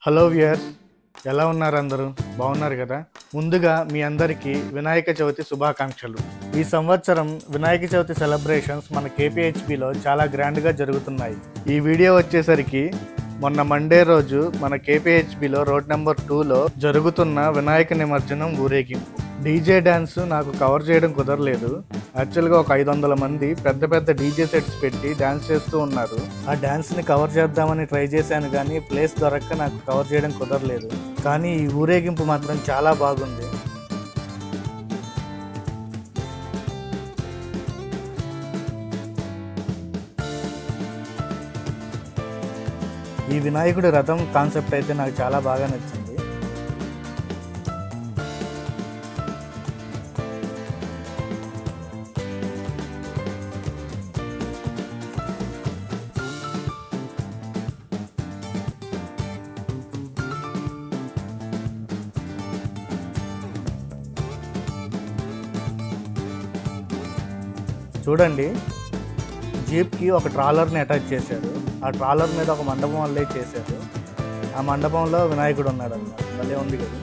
Hello viewers, ఎలా ఉన్నారు? అందరూ బాగున్నారు కదా? ముందుగా మీ అందరికీ వినాయక చవితి శుభాకాంక్షలు. ఈ సంవత్సరం వినాయక చవితి సెలబ్రేషన్స్ మన కేపీహెచ్బిలో చాలా గ్రాండ్గా జరుగుతున్నాయి. ఈ వీడియో వచ్చేసరికి మొన్న మండే రోజు మన కేపీహెచ్బిలో రోడ్ నెంబర్ 2లో జరుగుతున్న వినాయక నిమజ్జనం ఊరేగింపు. డీజే డ్యాన్స్ నాకు కవర్ చేయడం కుదరలేదు. యాక్చువల్గా ఒక 500 మంది పెద్ద పెద్ద డీజే సెట్స్ పెట్టి డ్యాన్స్ చేస్తూ ఉన్నారు. ఆ డ్యాన్స్ని కవర్ చేద్దామని ట్రై చేశాను, కానీ ప్లేస్ దొరక్క నాకు కవర్ చేయడం కుదరలేదు. కానీ ఈ ఊరేగింపు మాత్రం చాలా బాగుంది. ఈ వినాయకుడి రథం కాన్సెప్ట్ అయితే నాకు చాలా బాగా నచ్చింది. చూడండి, జీప్కి ఒక ట్రాలర్ని అటాచ్ చేశారు. ఆ ట్రాలర్ మీద ఒక మండపం వల్లే చేశారు. ఆ మండపంలో వినాయకుడు ఉన్నాడు అన్నమాట. భలే ఉంది కదా.